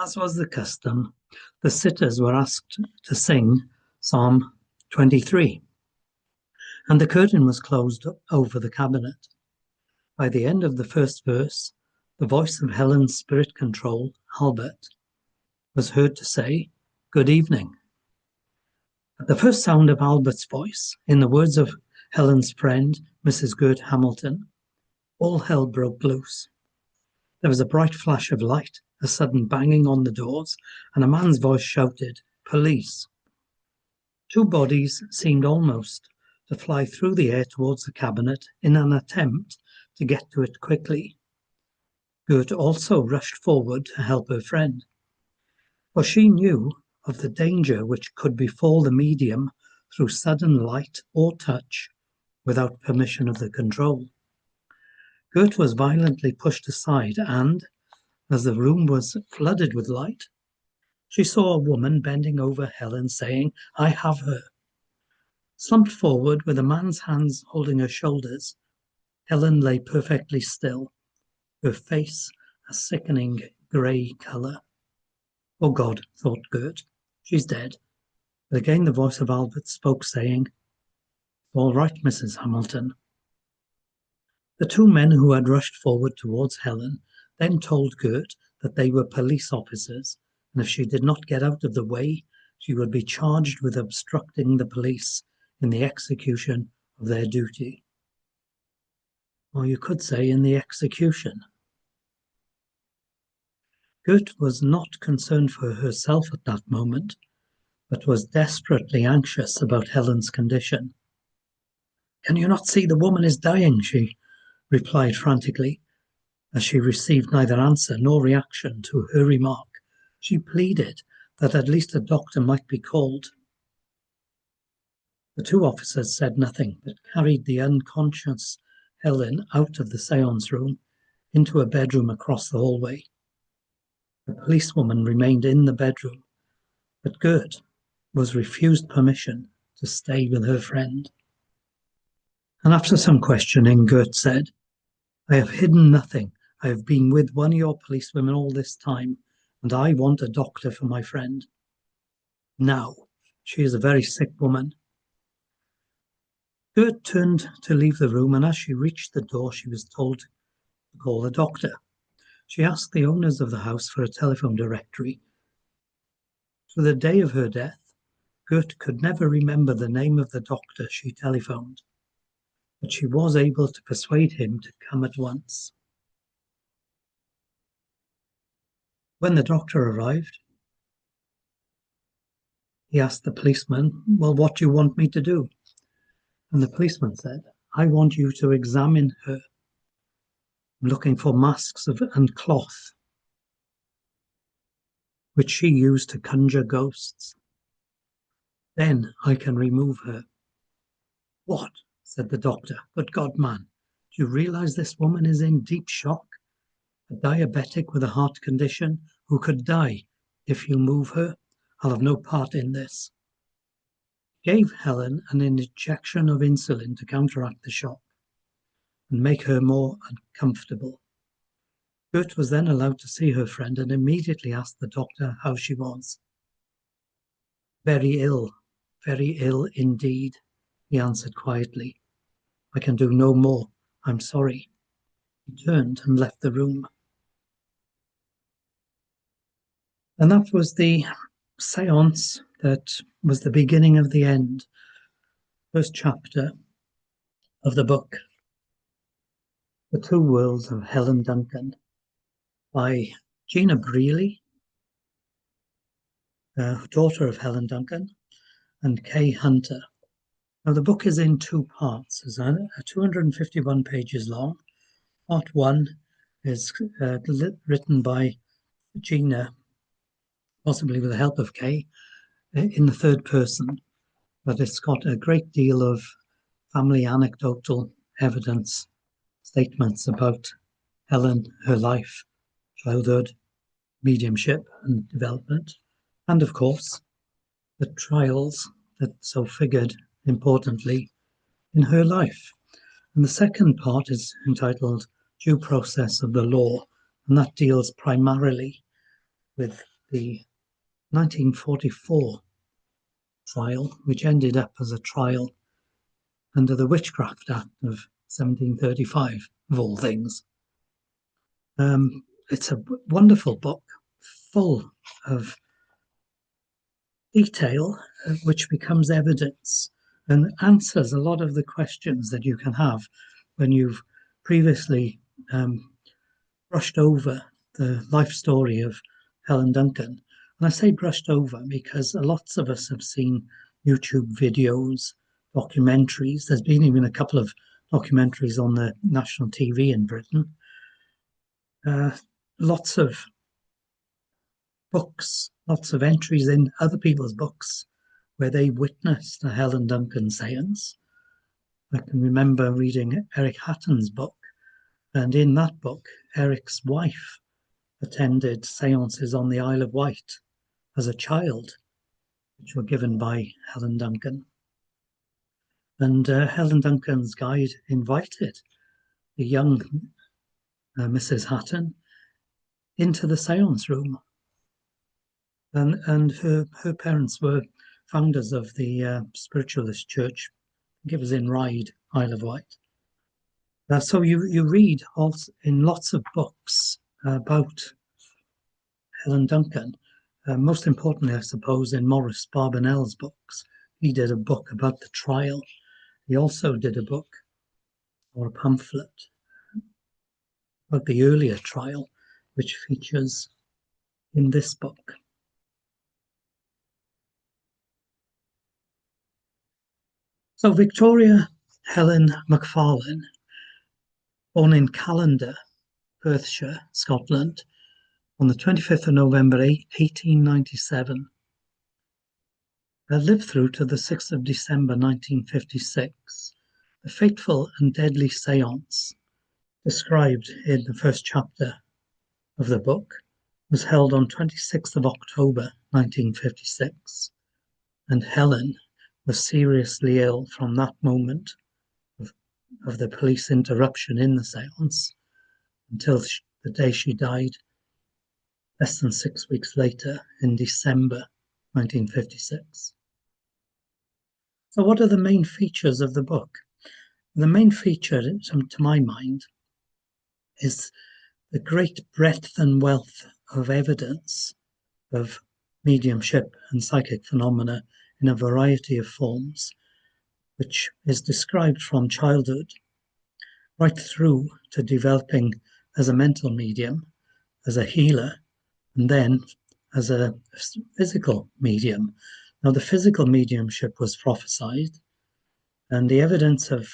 As was the custom, the sitters were asked to sing Psalm 23, and the curtain was closed over the cabinet. By the end of the first verse, the voice of Helen's spirit control, Albert, was heard to say, "Good evening." At the first sound of Albert's voice, in the words of Helen's friend, Mrs. Gert Hamilton, all hell broke loose. There was a bright flash of light, a sudden banging on the doors, and a man's voice shouted, "Police!" Two bodies seemed almost to fly through the air towards the cabinet in an attempt to get to it quickly. Gert also rushed forward to help her friend, for she knew of the danger which could befall the medium through sudden light or touch without permission of the control. Gert was violently pushed aside and, as the room was flooded with light, she saw a woman bending over Helen saying, "I have her." Slumped forward with a man's hands holding her shoulders, Helen lay perfectly still, her face a sickening grey colour. "Oh God," thought Gert, "she's dead." But again the voice of Albert spoke, saying, "All right, Mrs. Hamilton." The two men who had rushed forward towards Helen then told Gert that they were police officers, and if she did not get out of the way, she would be charged with obstructing the police in the execution of their duty. Or you could say in the execution. Gert was not concerned for herself at that moment, but was desperately anxious about Helen's condition. "Can you not see the woman is dying?" she replied frantically. As she received neither answer nor reaction to her remark, she pleaded that at least a doctor might be called. The two officers said nothing, but carried the unconscious Helen out of the séance room into a bedroom across the hallway. The policewoman remained in the bedroom, but Gert was refused permission to stay with her friend. And after some questioning, Gert said, "I have hidden nothing. I have been with one of your policewomen all this time, and I want a doctor for my friend. Now, she is a very sick woman." Gert turned to leave the room, and as she reached the door, she was told to call a doctor. She asked the owners of the house for a telephone directory. To the day of her death, Gert could never remember the name of the doctor she telephoned, but she was able to persuade him to come at once. When the doctor arrived, he asked the policeman, "Well, what do you want me to do?" And the policeman said, "I want you to examine her. I'm looking for masks and cloth, which she used to conjure ghosts. Then I can remove her." "What?" said the doctor. "Good God, man, do you realize this woman is in deep shock? A diabetic with a heart condition who could die if you move her? I'll have no part in this." Gave Helen an injection of insulin to counteract the shock and make her more uncomfortable. Gert was then allowed to see her friend and immediately asked the doctor how she was. very ill indeed," he answered quietly. "I can do no more. I'm sorry." He turned and left the room. And that was the séance that was the beginning of the end. First chapter of the book, The Two Worlds of Helen Duncan, by Gena Brealey, daughter of Helen Duncan, and Kay Hunter. Now the book is in two parts. It's 251 pages long. Part one is written by Gena, possibly with the help of Kay, in the third person, but it's got a great deal of family anecdotal evidence, statements about Helen, her life, childhood, mediumship and development, and of course the trials that so figured importantly in her life. And the second part is entitled Due Process of the Law, and that deals primarily with the 1944 trial, which ended up as a trial under the Witchcraft Act of 1735, of all things. It's a wonderful book, full of detail, which becomes evidence and answers a lot of the questions that you can have when you've previously brushed over the life story of Helen Duncan. And I say brushed over because lots of us have seen YouTube videos, documentaries. There's been even a couple of documentaries on the national TV in Britain. Lots of books, lots of entries in other people's books where they witnessed a Helen Duncan séance. I can remember reading Eric Hatton's book, and in that book, Eric's wife attended séances on the Isle of Wight as a child, which were given by Helen Duncan. And Helen Duncan's guide invited the young Mrs. Hatton into the séance room. And her parents were founders of the Spiritualist church. I think it was in Ryde, Isle of Wight. So you read also in lots of books about Helen Duncan. Most importantly, I suppose, in Maurice Barbanel's books. He did a book about the trial. He also did a book or a pamphlet about the earlier trial, which features in this book. So Victoria Helen Macfarlane, born in Callander, Perthshire, Scotland, on the 25th of November 1897, lived through to the 6th of December 1956. The fateful and deadly séance described in the first chapter of the book was held on 26th of October 1956, and Helen was seriously ill from that moment of the police interruption in the séance until the day she died, less than 6 weeks later, in December 1956. So what are the main features of the book? The main feature, to my mind, is the great breadth and wealth of evidence of mediumship and psychic phenomena in a variety of forms, which is described from childhood right through to developing as a mental medium, as a healer, and then as a physical medium. Now, the physical mediumship was prophesied, and the evidence of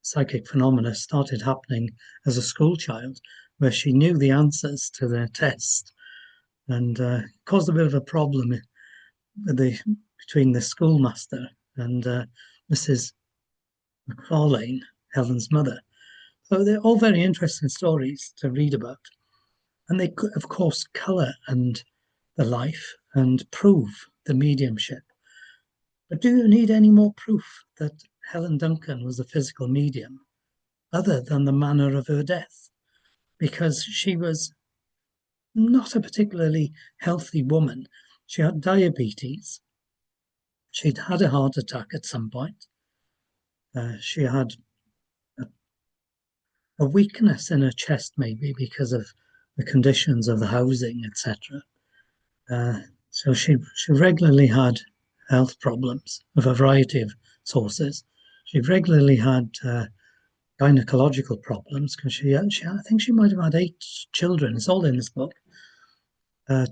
psychic phenomena started happening as a school child, where she knew the answers to the test, and caused a bit of a problem between the schoolmaster and Mrs. Macfarlane, Helen's mother. So they're all very interesting stories to read about. And they, of course, colour and the life and prove the mediumship. But do you need any more proof that Helen Duncan was a physical medium other than the manner of her death? Because she was not a particularly healthy woman. She had diabetes. She'd had a heart attack at some point. She had a weakness in her chest, maybe because of the conditions of the housing, etc. So she regularly had health problems of a variety of sources. She regularly had gynecological problems because I think she might have had 8 children. It's all in this book.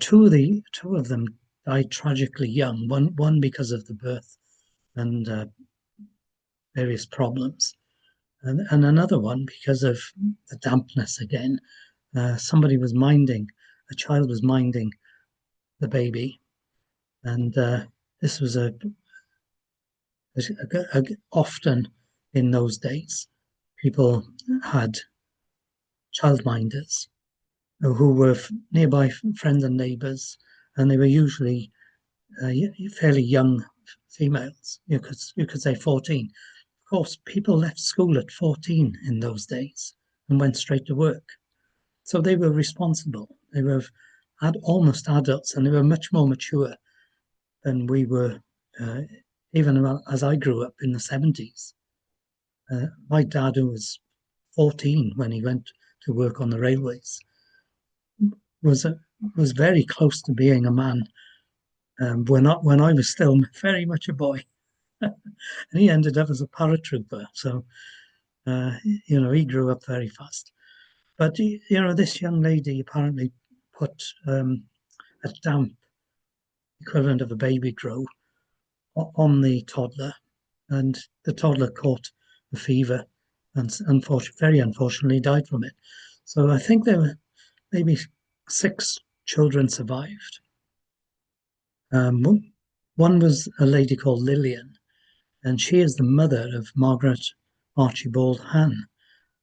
Two of them died tragically young. One because of the birth and various problems, and another one because of the dampness again. A child was minding the baby, and this was often in those days, people had childminders who were nearby friends and neighbours, and they were usually fairly young females. You could say 14. Of course, people left school at 14 in those days and went straight to work. So they were responsible. They were almost adults, and they were much more mature than we were, even as I grew up in the 70s. My dad, who was 14 when he went to work on the railways, was very close to being a man when I was still very much a boy. And he ended up as a paratrooper. So, he grew up very fast. But, this young lady apparently put a damp equivalent of a baby grow on the toddler, and the toddler caught the fever and very unfortunately died from it. So I think there were maybe 6 children survived. One was a lady called Lillian, and she is the mother of Margaret Archibald Han,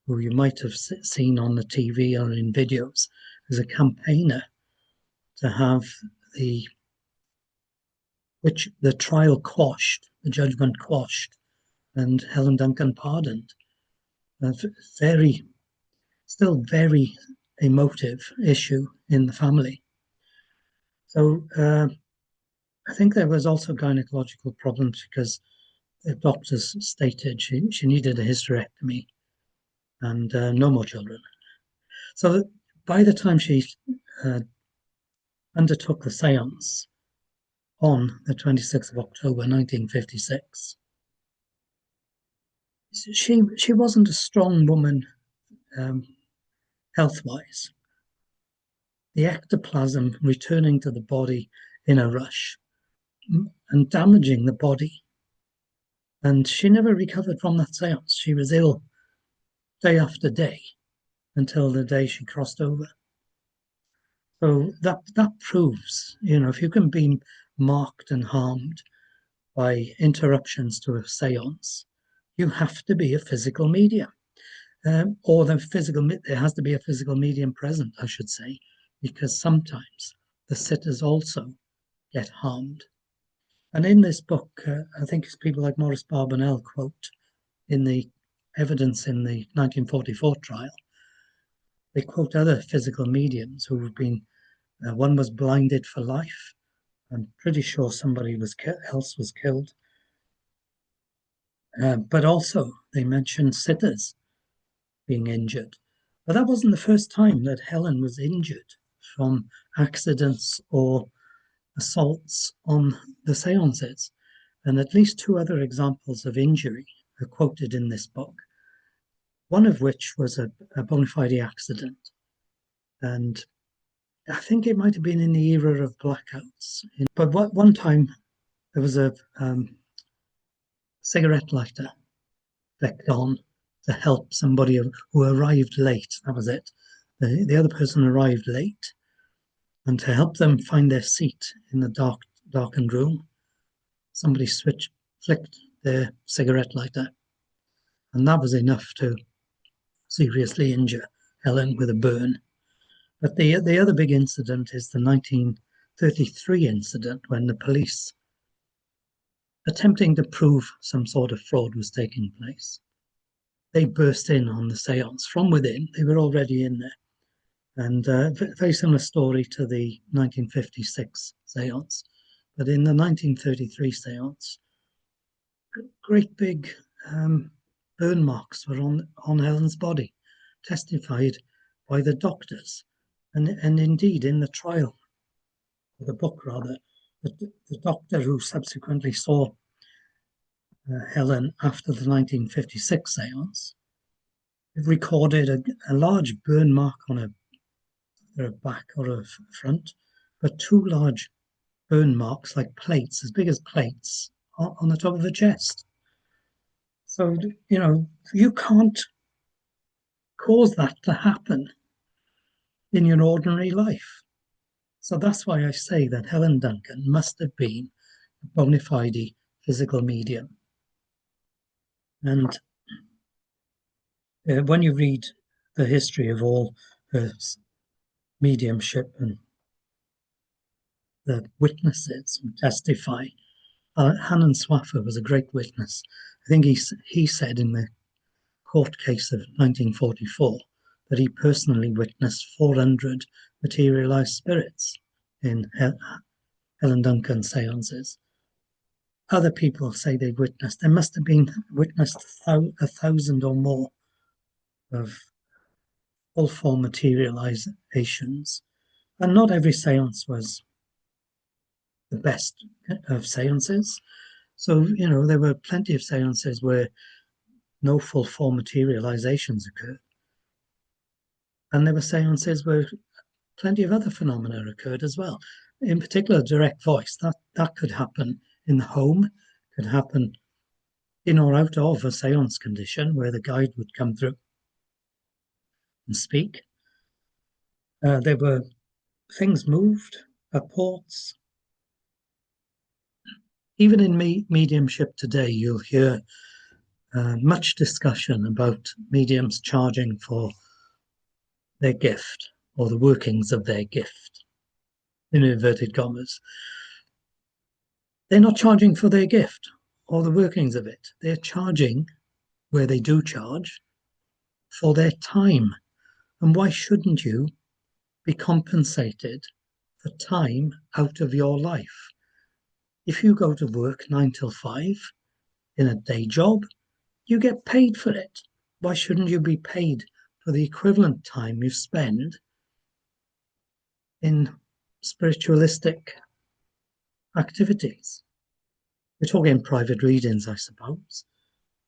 who you might have seen on the TV or in videos as a campaigner to have the trial quashed, the judgment quashed, and Helen Duncan pardoned. Still very emotive issue in the family. So I think there was also gynecological problems because the doctors stated she needed a hysterectomy and no more children. So by the time she undertook the séance on the 26th of October 1956, she wasn't a strong woman health-wise. The ectoplasm returning to the body in a rush and damaging the body. And she never recovered from that séance. She was ill day after day until the day she crossed over. So that proves, if you can be marked and harmed by interruptions to a séance, you have to be a physical medium. There has to be a physical medium present, I should say, because sometimes the sitters also get harmed. And in this book, I think it's people like Maurice Barbanel quote in the evidence in the 1944 trial. They quote other physical mediums who have been, one was blinded for life. I'm pretty sure somebody else was killed. But also they mentioned sitters being injured. But that wasn't the first time that Helen was injured from accidents or assaults on the séances. And at least 2 other examples of injury are quoted in this book, one of which was a bona fide accident. And I think it might have been in the era of blackouts. But one time there was a cigarette lighter flicked on to help somebody who arrived late. That was it. The other person arrived late, and to help them find their seat in the darkened room, somebody flicked their cigarette lighter, and that was enough to seriously injure Helen with a burn. But the other big incident is the 1933 incident when the police, attempting to prove some sort of fraud was taking place, they burst in on the séance from within. They were already in there. And very similar story to the 1956 séance. But in the 1933 séance, great big burn marks were on Helen's body, testified by the doctors. And indeed, in the trial, or the book rather, the doctor who subsequently saw Helen after the 1956 séance recorded a large burn mark on her back or her front, but 2 large burn marks like plates, as big as plates, on the top of her chest. So, you can't cause that to happen in your ordinary life. So that's why I say that Helen Duncan must have been a bona fide physical medium. And when you read the history of all her mediumship and the witnesses who testify, Hannon Swaffer was a great witness. I think he said in the court case of 1944 that he personally witnessed 400 materialized spirits in Helen Duncan seances. Other people say they've witnessed. There must have been witnessed 1,000 or more of full form materializations. And not every seance was the best of seances. So, there were plenty of seances where no full form materializations occurred. And there were seances where plenty of other phenomena occurred as well. In particular, direct voice, that could happen in the home, could happen in or out of a seance condition where the guide would come through and speak. There were things moved, reports. Even in mediumship today, you'll hear much discussion about mediums charging for their gift or the workings of their gift, in inverted commas. They're not charging for their gift or the workings of it. They're charging, where they do charge, for their time. And why shouldn't you be compensated for time out of your life? If you go to work 9 till 5 in a day job, you get paid for it. Why shouldn't you be paid for the equivalent time you spend in spiritualistic activities? We're talking private readings, I suppose.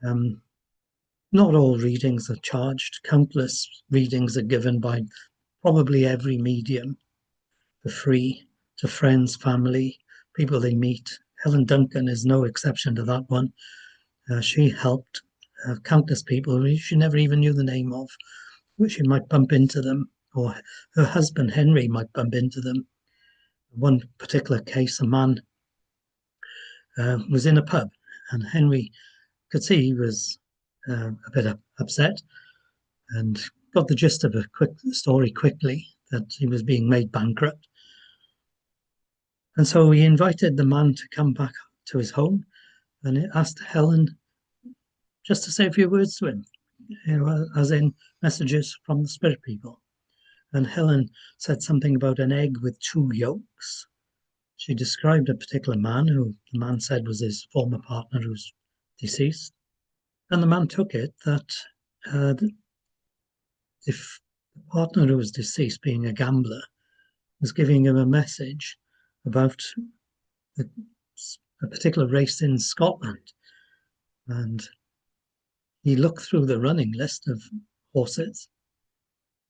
Not all readings are charged. Countless readings are given by probably every medium for free to friends, family, people they meet. Helen Duncan is no exception to that one. She helped countless people who she never even knew the name of. She might bump into them, or her husband Henry might bump into them. One particular case, a man was in a pub, and Henry could see he was a bit upset, and got the gist of a quick story quickly, that he was being made bankrupt. And so he invited the man to come back to his home, and he asked Helen just to say a few words to him, as in messages from the spirit people. And Helen said something about an egg with 2 yolks. She described a particular man who the man said was his former partner who's deceased. And the man took it that if the partner who was deceased, being a gambler, was giving him a message about a particular race in Scotland. And he looked through the running list of horses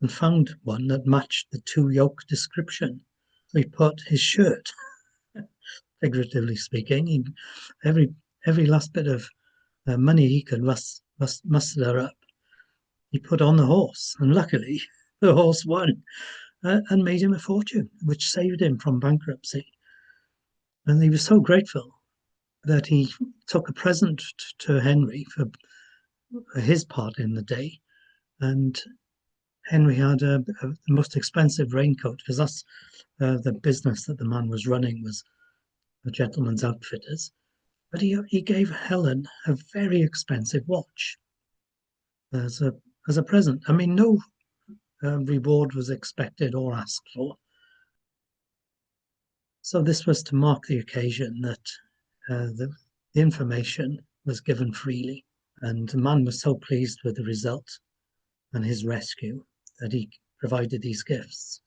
and found one that matched the 2 yoke description. So he put his shirt, figuratively speaking, every last bit of money he could muster up, he put on the horse. And luckily, the horse won and made him a fortune, which saved him from bankruptcy. And he was so grateful that he took a present to Henry for his part in the day. And Henry had the most expensive raincoat, because that's the business that the man was running, was a gentleman's outfitters. But he gave Helen a very expensive watch as a present. I mean, no reward was expected or asked for. So this was to mark the occasion that the information was given freely. And the man was so pleased with the result and his rescue that he provided these gifts.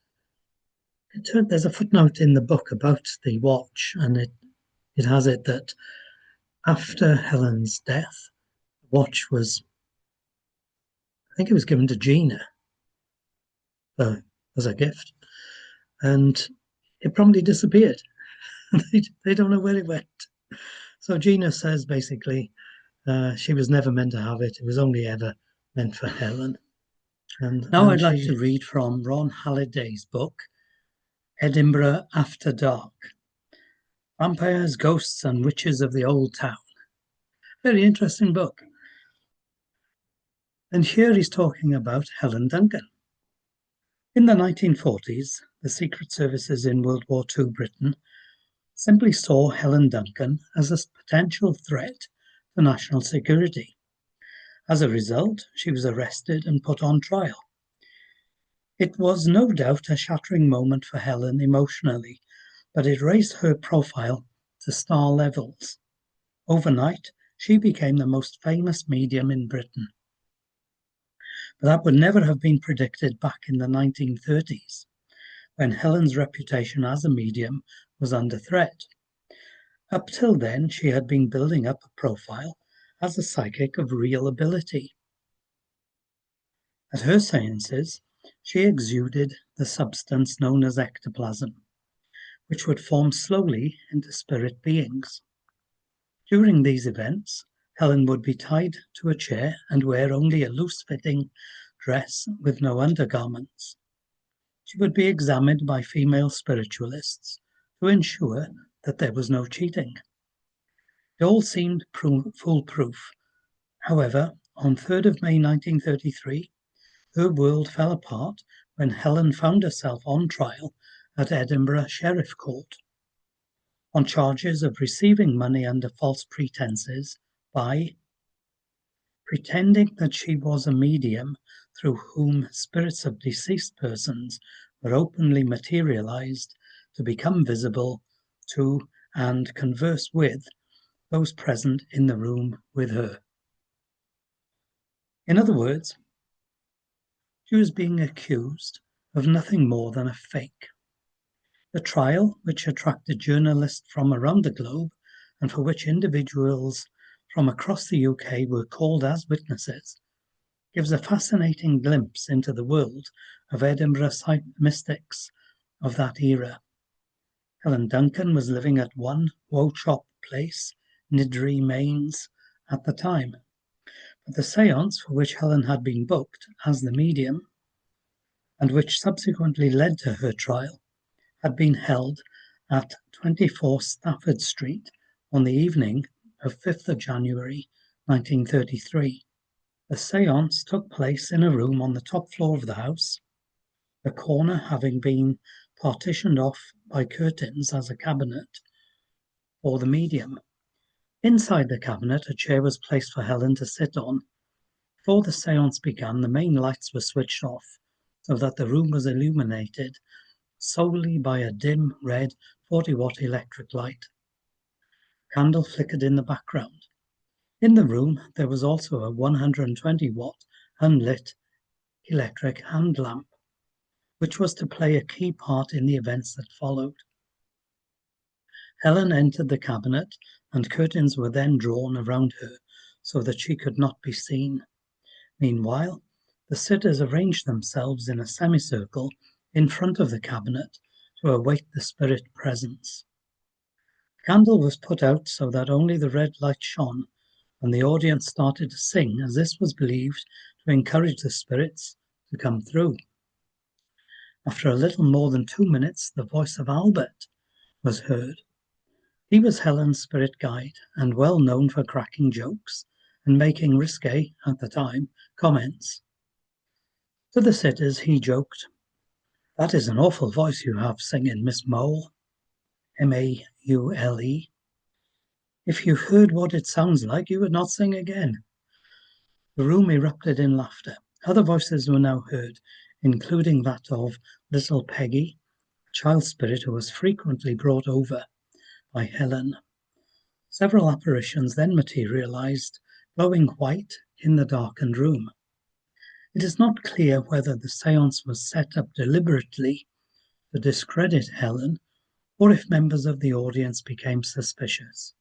There's a footnote in the book about the watch, and it has it that after Helen's death, the watch was, I think it was given to Gena as a gift, and it promptly disappeared. They don't know where it went. So Gena says basically she was never meant to have it. It was only ever meant for Helen. And now I'd like to read from Ron Halliday's book, Edinburgh After Dark: Vampires, Ghosts and Witches of the Old Town. Very interesting book. And here he's talking about Helen Duncan. In the 1940s, the secret services in World War II Britain simply saw Helen Duncan as a potential threat to national security. As a result, she was arrested and put on trial. It was no doubt a shattering moment for Helen emotionally, but it raised her profile to star levels. Overnight, she became the most famous medium in Britain. But that would never have been predicted back in the 1930s, when Helen's reputation as a medium was under threat. Up till then, she had been building up a profile as a psychic of real ability. At her séances, she exuded the substance known as ectoplasm, which would form slowly into spirit beings. During these events, Helen would be tied to a chair and wear only a loose-fitting dress with no undergarments. She would be examined by female spiritualists to ensure that there was no cheating. It all seemed foolproof. However, on 3rd of May 1933, her world fell apart when Helen found herself on trial at Edinburgh Sheriff Court on charges of receiving money under false pretenses by pretending that she was a medium through whom spirits of deceased persons were openly materialized to become visible to and converse with those present in the room with her. In other words, she was being accused of nothing more than a fake. The trial, which attracted journalists from around the globe and for which individuals from across the UK were called as witnesses, gives a fascinating glimpse into the world of Edinburgh mystics of that era. Helen Duncan was living at 1 Wochop Place, Niddry, Mains, at the time. But the séance for which Helen had been booked as the medium, and which subsequently led to her trial, had been held at 24 Stafford Street on the evening of 5th of January 1933. The séance took place in a room on the top floor of the house, the corner having been partitioned off by curtains as a cabinet for the medium. Inside the cabinet, a chair was placed for Helen to sit on. Before the séance began, the main lights were switched off so that the room was illuminated solely by a dim red 40-watt electric light. A candle flickered in the background. In the room, there was also a 120-watt unlit electric hand lamp, which was to play a key part in the events that followed. Helen entered the cabinet, and curtains were then drawn around her so that she could not be seen. Meanwhile, the sitters arranged themselves in a semicircle in front of the cabinet to await the spirit presence. The candle was put out so that only the red light shone, and the audience started to sing, as this was believed to encourage the spirits to come through. After a little more than 2 minutes, the voice of Albert was heard. He was Helen's spirit guide and well known for cracking jokes and making risque, at the time, comments. To the sitters, he joked, "That is an awful voice you have singing, Miss Mole, M-A-U-L-E. If you heard what it sounds like, you would not sing again." The room erupted in laughter. Other voices were now heard, including that of little Peggy, a child spirit who was frequently brought over by Helen. Several apparitions then materialized, glowing white in the darkened room. It is not clear whether the séance was set up deliberately to discredit Helen, or if members of the audience became suspicious.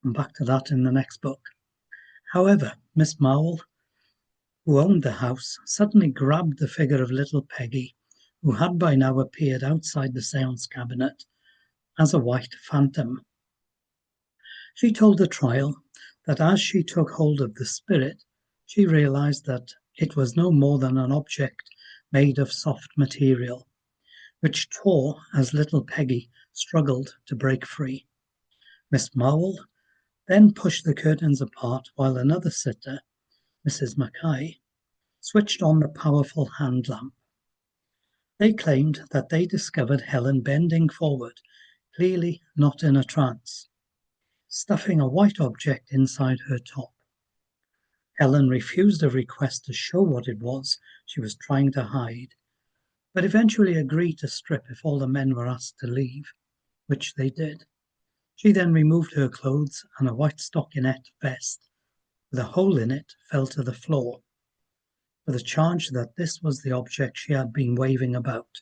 And back to that in the next book. However, Miss Mowell, who owned the house, suddenly grabbed the figure of little Peggy, who had by now appeared outside the séance cabinet as a white phantom. She told the trial that as she took hold of the spirit, she realized that it was no more than an object made of soft material, which tore as little Peggy struggled to break free. Miss Mowell then pushed the curtains apart while another sitter, Mrs. Mackay, switched on the powerful hand lamp. They claimed that they discovered Helen bending forward, clearly not in a trance, stuffing a white object inside her top. Helen refused a request to show what it was she was trying to hide, but eventually agreed to strip if all the men were asked to leave, which they did. She then removed her clothes, and a white stockinette vest with a hole in it fell to the floor, with a charge that this was the object she had been waving about,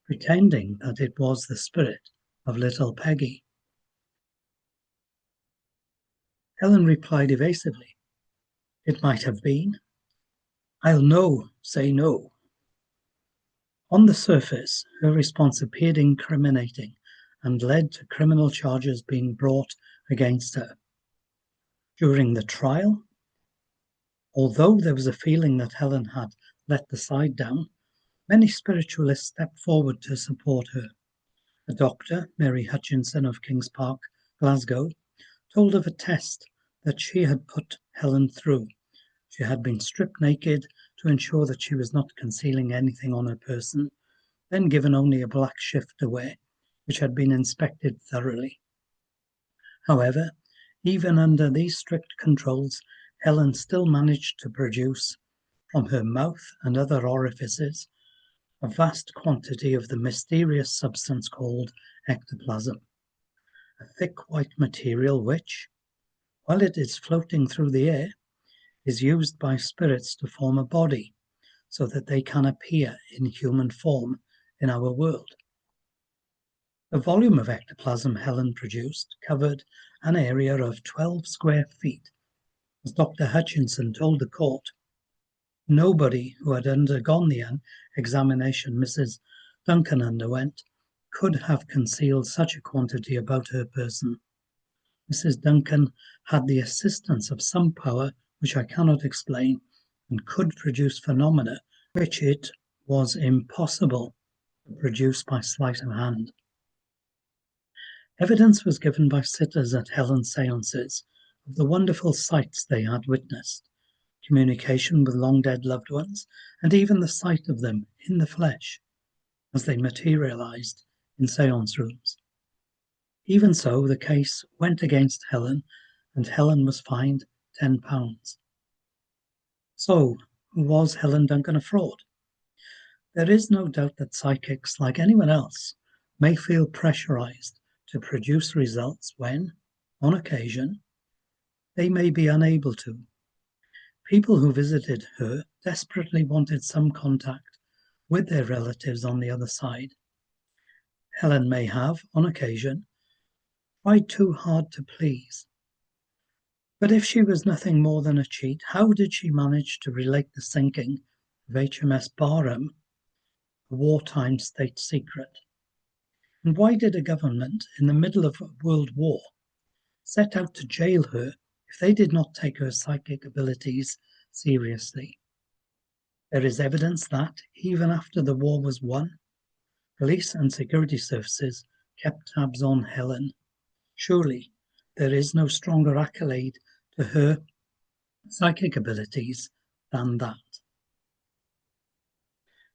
pretending that it was the spirit of little Peggy. Helen replied evasively, "It might have been. I'll say no." On the surface, her response appeared incriminating and led to criminal charges being brought against her. During the trial, although there was a feeling that Helen had let the side down, many spiritualists stepped forward to support her. A doctor, Mary Hutchinson of Kings Park, Glasgow, told of a test that she had put Helen through. She had been stripped naked to ensure that she was not concealing anything on her person, then given only a black shift to wear, which had been inspected thoroughly. However, even under these strict controls, Helen still managed to produce, from her mouth and other orifices, a vast quantity of the mysterious substance called ectoplasm, a thick white material which, while it is floating through the air, is used by spirits to form a body so that they can appear in human form in our world. The volume of ectoplasm Helen produced covered an area of 12 square feet. As Dr. Hutchinson told the court, nobody who had undergone the examination Mrs. Duncan underwent could have concealed such a quantity about her person. Mrs. Duncan had the assistance of some power which I cannot explain, and could produce phenomena which it was impossible to produce by sleight of hand. Evidence was given by sitters at Helen's séances of the wonderful sights they had witnessed, communication with long-dead loved ones, and even the sight of them in the flesh as they materialized in séance rooms. Even so, the case went against Helen, and Helen was fined £10. So, was Helen Duncan a fraud? There is no doubt that psychics, like anyone else, may feel pressurized to produce results when, on occasion, they may be unable to. People who visited her desperately wanted some contact with their relatives on the other side. Helen may have, on occasion, tried too hard to please. But if she was nothing more than a cheat, how did she manage to relate the sinking of HMS Barham, a wartime state secret? And why did a government in the middle of a world war set out to jail her if they did not take her psychic abilities seriously? There is evidence that, even after the war was won, police and security services kept tabs on Helen. Surely there is no stronger accolade to her psychic abilities than that.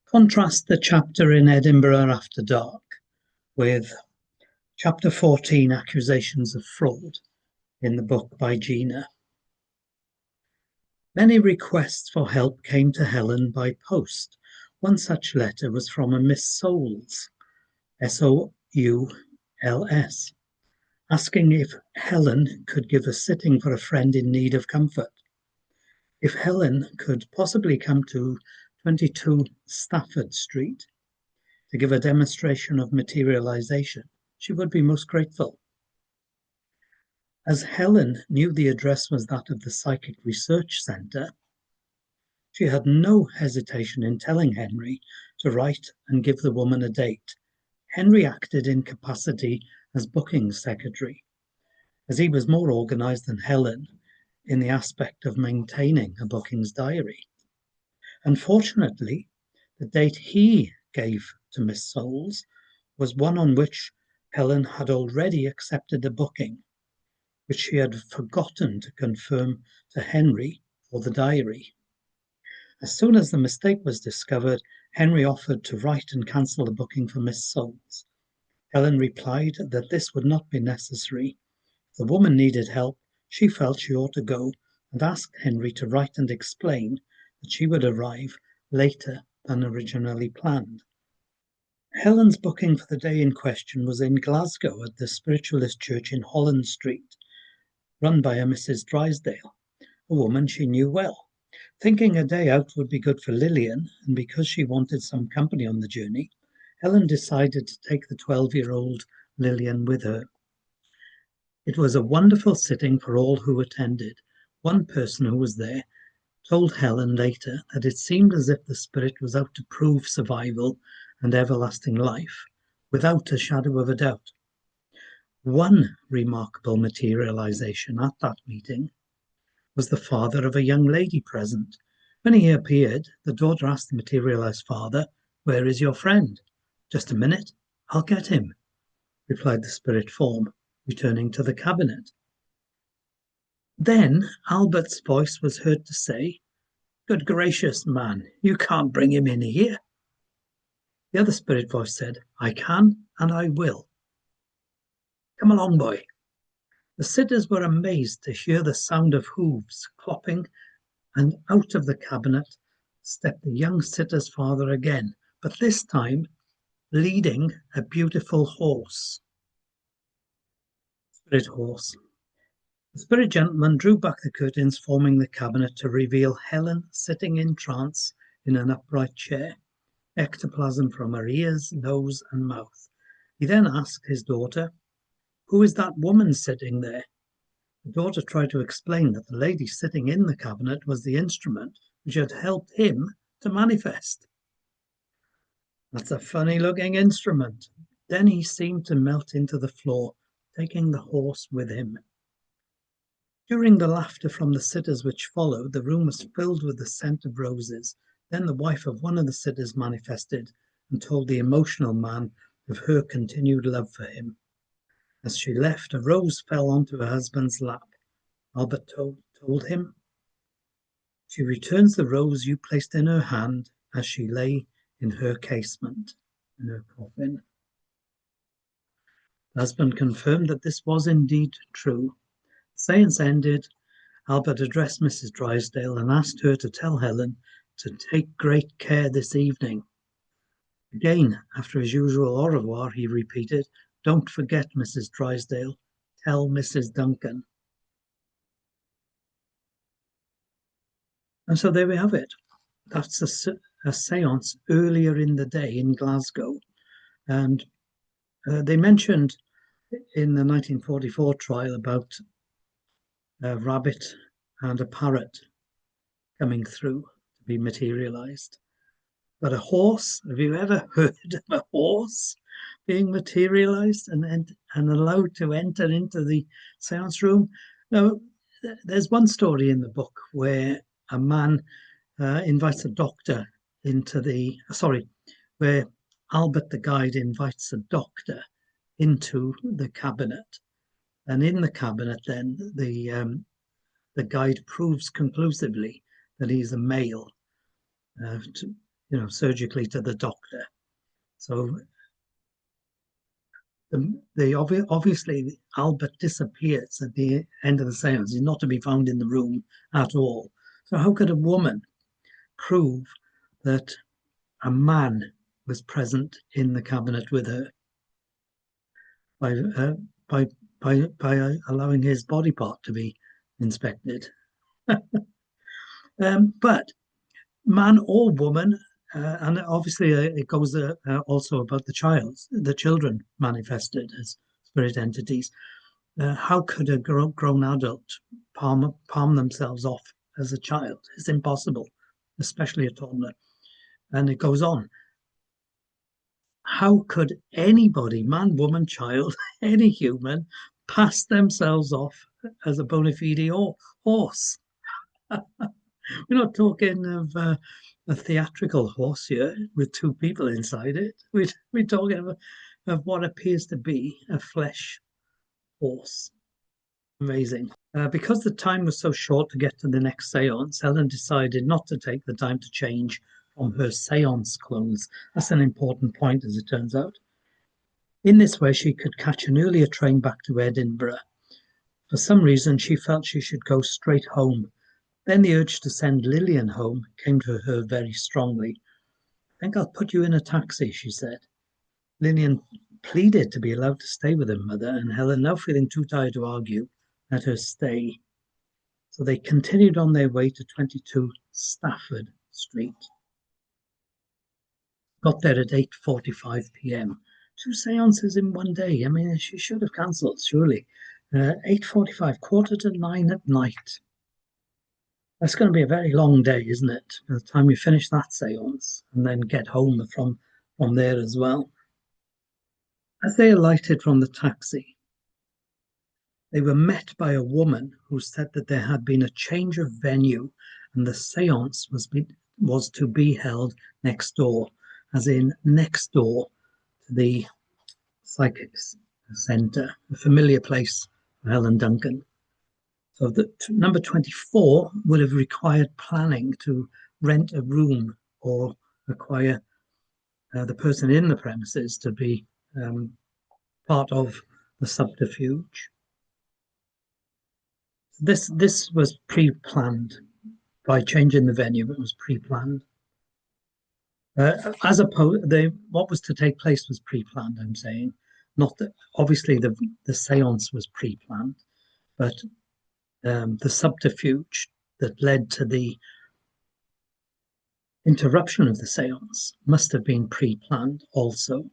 Contrast the chapter in Edinburgh After Dark with chapter 14, Accusations of Fraud, in the book by Gena. Many requests for help came to Helen by post. One such letter was from a Miss Souls, Souls, asking if Helen could give a sitting for a friend in need of comfort. If Helen could possibly come to 22 Stafford Street to give a demonstration of materialisation, she would be most grateful. As Helen knew the address was that of the Psychic Research Centre, she had no hesitation in telling Henry to write and give the woman a date. Henry acted in capacity as booking secretary, as he was more organised than Helen in the aspect of maintaining a bookings diary. Unfortunately, the date he gave to Miss Souls was one on which Helen had already accepted a booking, which she had forgotten to confirm to Henry for the diary. As soon as the mistake was discovered, Henry offered to write and cancel the booking for Miss Souls. Helen replied that this would not be necessary. If the woman needed help, she felt she ought to go and asked Henry to write and explain that she would arrive later than originally planned. Helen's booking for the day in question was in Glasgow at the Spiritualist church in Holland Street, run by a Mrs. Drysdale, a woman she knew well. Thinking a day out would be good for Lillian, and because she wanted some company on the journey, Helen decided to take the 12-year-old Lillian with her. It was a wonderful sitting for all who attended. One person who was there told Helen later that it seemed as if the spirit was out to prove survival and everlasting life, without a shadow of a doubt. One remarkable materialisation at that meeting was the father of a young lady present. When he appeared, the daughter asked the materialised father, "Where is your friend?" "Just a minute, I'll get him," replied the spirit form, returning to the cabinet. Then Albert's voice was heard to say, "Good gracious, man, you can't bring him in here." The other spirit voice said, "I can and I will. Come along, boy." The sitters were amazed to hear the sound of hooves clopping, and out of the cabinet stepped the young sitter's father again, but this time leading a beautiful horse. Spirit horse. The spirit gentleman drew back the curtains forming the cabinet to reveal Helen sitting in trance in an upright chair, ectoplasm from her ears, nose, and mouth. He then asked his daughter, "Who is that woman sitting there?" The daughter tried to explain that the lady sitting in the cabinet was the instrument which had helped him to manifest. "That's a funny-looking instrument." Then he seemed to melt into the floor, taking the horse with him. During the laughter from the sitters which followed, the room was filled with the scent of roses. Then the wife of one of the sitters manifested and told the emotional man of her continued love for him. As she left, a rose fell onto her husband's lap. Albert told him, "She returns the rose you placed in her hand as she lay in her casement," in her coffin. The husband confirmed that this was indeed true. Séance ended. Albert addressed Mrs. Drysdale and asked her to tell Helen to take great care this evening. Again, after his usual au revoir, he repeated, "Don't forget, Mrs. Drysdale. Tell Mrs. Duncan." And so there we have it. That's a séance earlier in the day in Glasgow. And they mentioned in the 1944 trial about a rabbit and a parrot coming through to be materialized. But a horse, have you ever heard of a horse being materialized and allowed to enter into the séance room? Now, there's one story in the book where a man invites a doctor into where Albert the guide invites a doctor into the cabinet. And in the cabinet, then the guide proves conclusively that he's a male, surgically to the doctor. So obviously Albert disappears at the end of the séance. He's not to be found in the room at all. So how could a woman prove that a man was present in the cabinet with her? By allowing his body part to be inspected. But man or woman, and obviously it goes also about the children manifested as spirit entities. How could a grown adult palm themselves off as a child? It's impossible, especially a toddler. And it goes on. How could anybody, man, woman, child, any human, pass themselves off as a bona fide horse? We're not talking of a theatrical horse here with two people inside it. We're talking of what appears to be a flesh horse. Amazing. Because the time was so short to get to the next séance, Helen decided not to take the time to change from her séance clothes. That's an important point, as it turns out. In this way, she could catch an earlier train back to Edinburgh. For some reason, she felt she should go straight home, Then the urge to send Lillian home came to her very strongly. "I think I'll put you in a taxi," she said. Lillian pleaded to be allowed to stay with her mother, and Helen, now feeling too tired to argue, let her stay. So they continued on their way to 22 Stafford Street. Got there at 8:45 p.m. 2 seances in one day. I mean, she should have cancelled, surely. 8:45, 8:45 at night. That's going to be a very long day, isn't it? By the time you finish that seance and then get home from there as well. As they alighted from the taxi, they were met by a woman who said that there had been a change of venue and the seance was to be held next door, as in next door to the psychics centre, a familiar place for Helen Duncan. So number 24 would have required planning to rent a room or require the person in the premises to be part of the subterfuge. This was pre-planned. By changing the venue, it was pre-planned. As opposed, what was to take place was pre-planned. I'm saying, not that obviously the séance was pre-planned, but the subterfuge that led to the interruption of the séance must have been pre-planned also.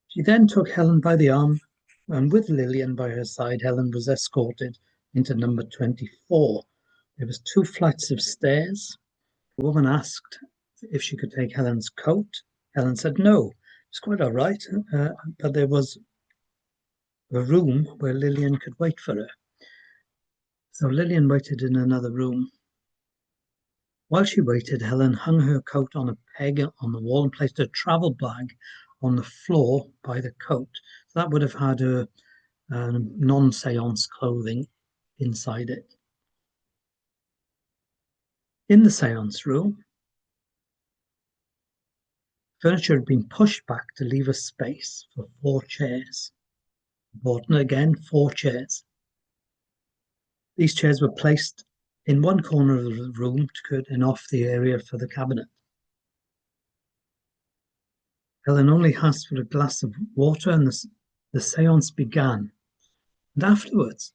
She then took Helen by the arm, and with Lillian by her side, Helen was escorted into number 24. There was 2 flights of stairs. The woman asked if she could take Helen's coat. Helen said no, it's quite all right, but there was a room where Lillian could wait for her. So Lillian waited in another room. While she waited, Helen hung her coat on a peg on the wall and placed her travel bag on the floor by the coat. So that would have had her non-seance clothing inside it. In the seance room, furniture had been pushed back to leave a space for 4 chairs. Important again, 4 chairs. These chairs were placed in one corner of the room to curtain off the area for the cabinet. Helen only asked for a glass of water and the seance began. And afterwards,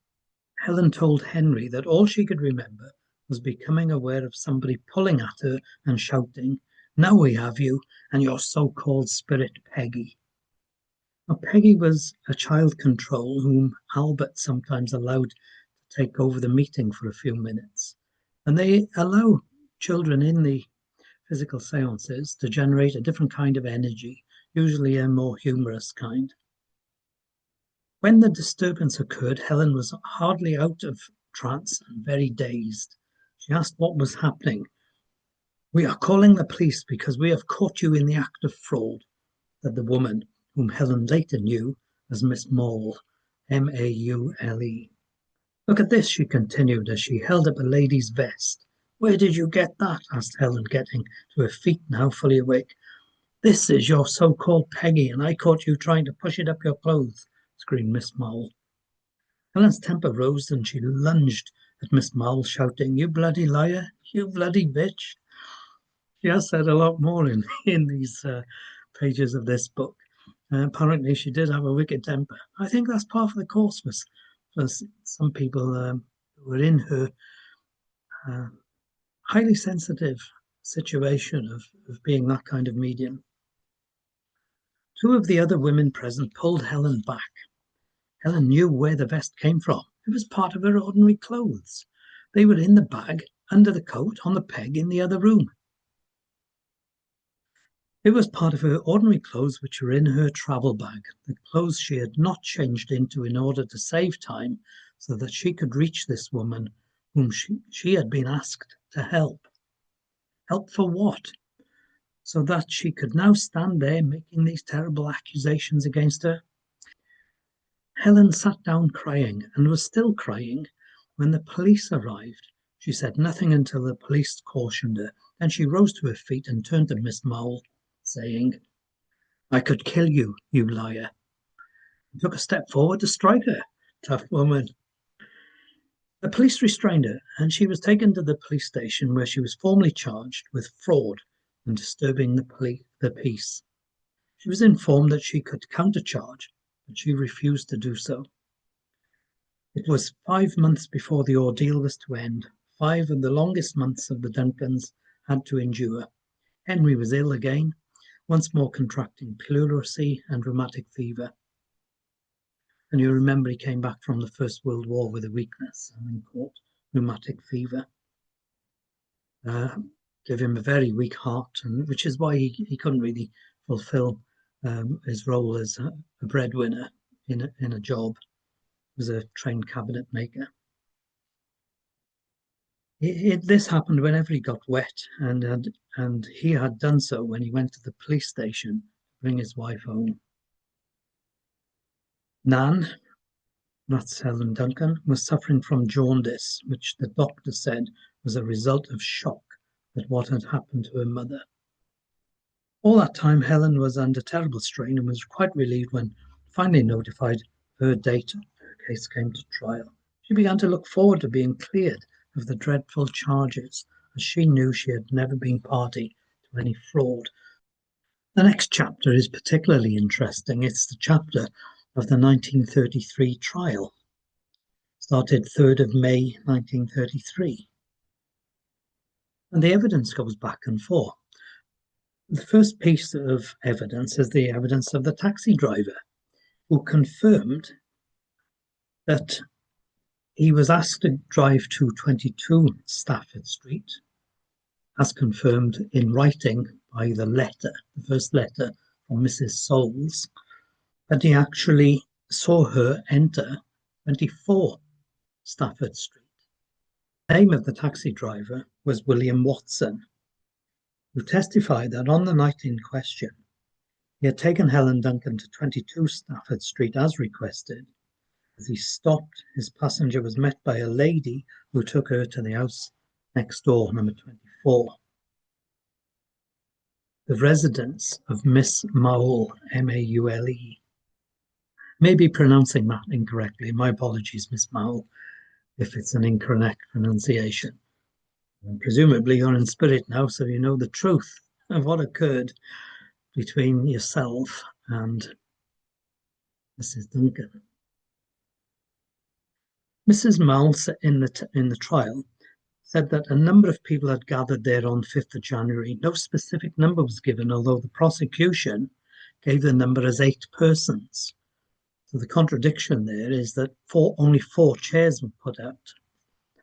Helen told Henry that all she could remember was becoming aware of somebody pulling at her and shouting, "Now we have you and your so-called spirit Peggy." Now, Peggy was a child control whom Albert sometimes allowed to take over the meeting for a few minutes. And they allow children in the physical seances to generate a different kind of energy, usually a more humorous kind. When the disturbance occurred, Helen was hardly out of trance and very dazed. She asked what was happening. "We are calling the police because we have caught you in the act of fraud," said the woman, whom Helen later knew as Miss Maule, Maule. "Look at this," she continued as she held up a lady's vest. "Where did you get that?" asked Helen, getting to her feet now, fully awake. "This is your so-called Peggy, and I caught you trying to push it up your clothes," screamed Miss Maule. Helen's temper rose and she lunged at Miss Maule, shouting, "You bloody liar! You bloody bitch!" She has said a lot more in these pages of this book. Apparently, she did have a wicked temper. I think that's part of the course for some people who were in her highly sensitive situation of being that kind of medium. 2 of the other women present pulled Helen back. Helen knew where the vest came from. It was part of her ordinary clothes. They were in the bag, under the coat, on the peg in the other room. It was part of her ordinary clothes which were in her travel bag, the clothes she had not changed into in order to save time so that she could reach this woman whom she had been asked to help. Help for what? So that she could now stand there making these terrible accusations against her? Helen sat down crying and was still crying when the police arrived. She said nothing until the police cautioned her. Then she rose to her feet and turned to Miss Maule, saying, "I could kill you, you liar." He took a step forward to strike her. Tough woman. The police restrained her, and she was taken to the police station where she was formally charged with fraud and disturbing the peace. She was informed that she could countercharge, but she refused to do so. It was 5 months before the ordeal was to end, 5 of the longest months of the Duncans had to endure. Henry was ill again, once more contracting pleurisy and rheumatic fever. And you remember he came back from the First World War with a weakness and caught rheumatic fever. Gave him a very weak heart, and which is why he couldn't really fulfill his role as a breadwinner in a job. He was a trained cabinet maker. This happened whenever he got wet, and he had done so when he went to the police station to bring his wife home. Nan, that's Helen Duncan, was suffering from jaundice, which the doctor said was a result of shock at what had happened to her mother. All that time, Helen was under terrible strain and was quite relieved when finally notified her date her case came to trial. She began to look forward to being cleared of the dreadful charges, as she knew she had never been party to any fraud. The next chapter is particularly interesting. It's the chapter of the 1933 trial. Started 3rd of May 1933. And the evidence goes back and forth. The first piece of evidence is the evidence of the taxi driver, who confirmed that he was asked to drive to 22 Stafford Street, as confirmed in writing by the first letter from Mrs. Souls, that he actually saw her enter 24 Stafford Street. The name of the taxi driver was William Watson, who testified that on the night in question, he had taken Helen Duncan to 22 Stafford Street as requested. As he stopped, his passenger was met by a lady who took her to the house next door, number 24. The residence of Miss Maule, M-A-U-L-E. Maybe pronouncing that incorrectly. My apologies, Miss Maule, if it's an incorrect pronunciation. And presumably you're in spirit now, so you know the truth of what occurred between yourself and Mrs. Duncan. Mrs. Maule in the trial said that a number of people had gathered there on 5th of January. No specific number was given, although the prosecution gave the number as 8 persons. So the contradiction there is that only 4 chairs were put out.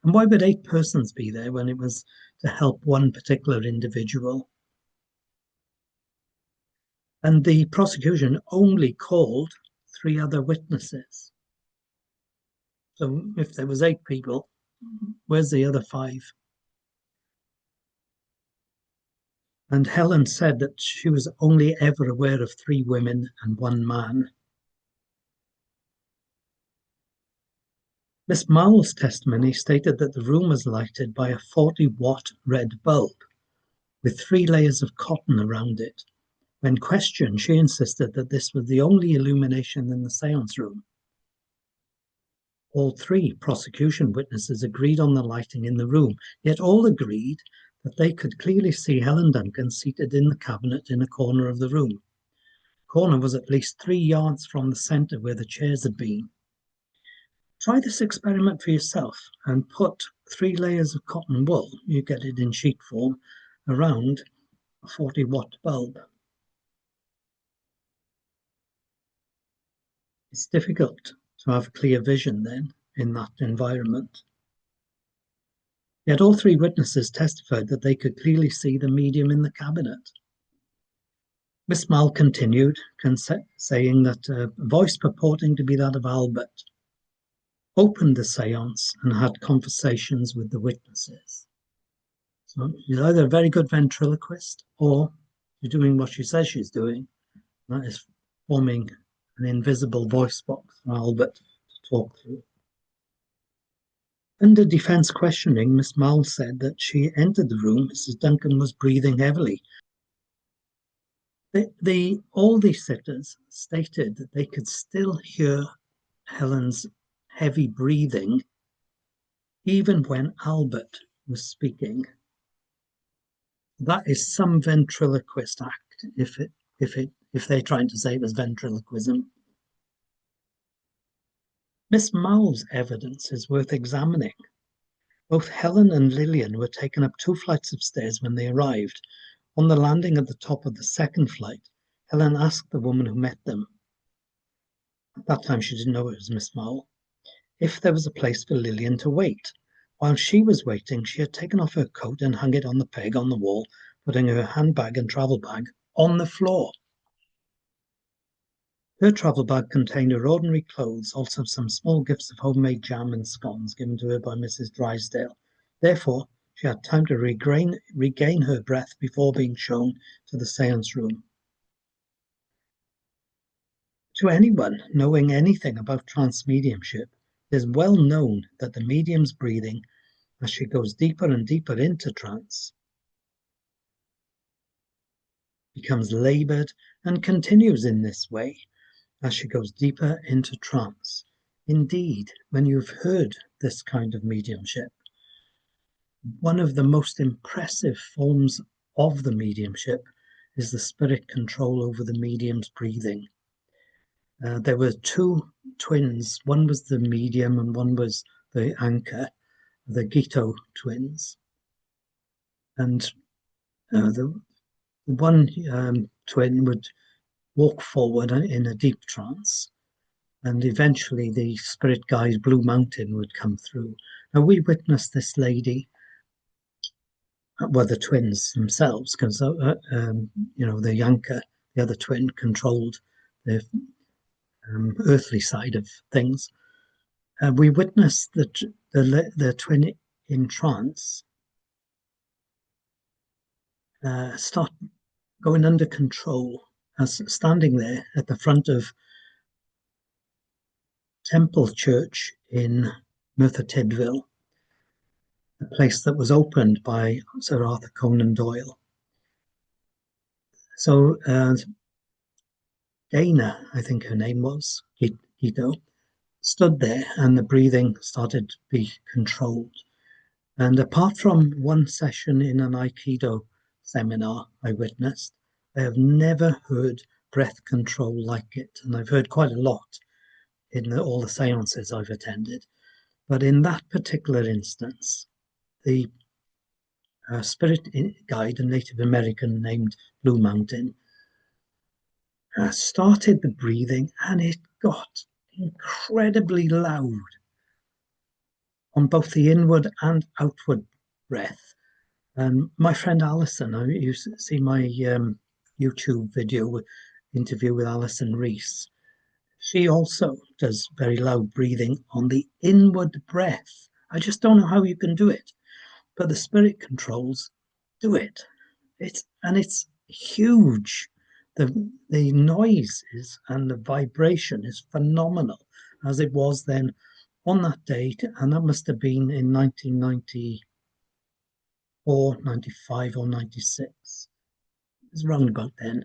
And why would 8 persons be there when it was to help one particular individual? And the prosecution only called 3 other witnesses. So if there was 8 people, where's the other 5? And Helen said that she was only ever aware of 3 women and 1 man. Miss Maule's testimony stated that the room was lighted by a 40-watt red bulb with 3 layers of cotton around it. When questioned, she insisted that this was the only illumination in the séance room. All 3 prosecution witnesses agreed on the lighting in the room, yet all agreed that they could clearly see Helen Duncan seated in the cabinet in a corner of the room. The corner was at least 3 yards from the centre where the chairs had been. Try this experiment for yourself and put 3 layers of cotton wool, you get it in sheet form, around a 40-watt bulb. It's difficult to have clear vision then in that environment. Yet all 3 witnesses testified that they could clearly see the medium in the cabinet. Miss Maule continued, saying that a voice purporting to be that of Albert opened the séance and had conversations with the witnesses. So she's either a very good ventriloquist or she's doing what she says she's doing. That is forming an invisible voice box for Albert to talk through. Under defence questioning, Miss Maule said that she entered the room. Mrs. Duncan was breathing heavily. All the sitters stated that they could still hear Helen's heavy breathing even when Albert was speaking. That is some ventriloquist act, if they're trying to say it was ventriloquism. Miss Mowell's evidence is worth examining. Both Helen and Lillian were taken up 2 flights of stairs when they arrived. On the landing at the top of the second flight, Helen asked the woman who met them, at that time she didn't know it was Miss Mowell, if there was a place for Lillian to wait. While she was waiting, she had taken off her coat and hung it on the peg on the wall, putting her handbag and travel bag on the floor. Her travel bag contained her ordinary clothes, also some small gifts of homemade jam and scones given to her by Mrs. Drysdale. Therefore, she had time to regain her breath before being shown to the séance room. To anyone knowing anything about trance mediumship, it is well known that the medium's breathing, as she goes deeper and deeper into trance, becomes laboured and continues in this way as she goes deeper into trance. Indeed, when you've heard this kind of mediumship, one of the most impressive forms of the mediumship is the spirit control over the medium's breathing. There were 2 twins. One was the medium and one was the anchor, the Geta twins. And the one twin would walk forward in a deep trance, and eventually the spirit guide Blue Mountain would come through. Now, we witnessed this lady, well, the twins themselves, because the anchor, the other twin, controlled the earthly side of things. We witnessed the twin in trance start going under control, as standing there at the front of Temple Church in Merthyr Tydfil, a place that was opened by Sir Arthur Conan Doyle. So Gena, I think her name was, Geta, stood there and the breathing started to be controlled. And apart from one session in an Aikido seminar I witnessed, I have never heard breath control like it. And I've heard quite a lot in all the seances I've attended. But in that particular instance, the spirit guide, a Native American named Blue Mountain, started the breathing, and it got incredibly loud on both the inward and outward breath. And my friend Alison, you see my YouTube video interview with Alison Rees, she also does very loud breathing on the inward breath. I just don't know how you can do it, but the spirit controls do it. It's huge. The noises and the vibration is phenomenal, as it was then on that date, and that must have been in 1994, 95 or 96. It was around about then.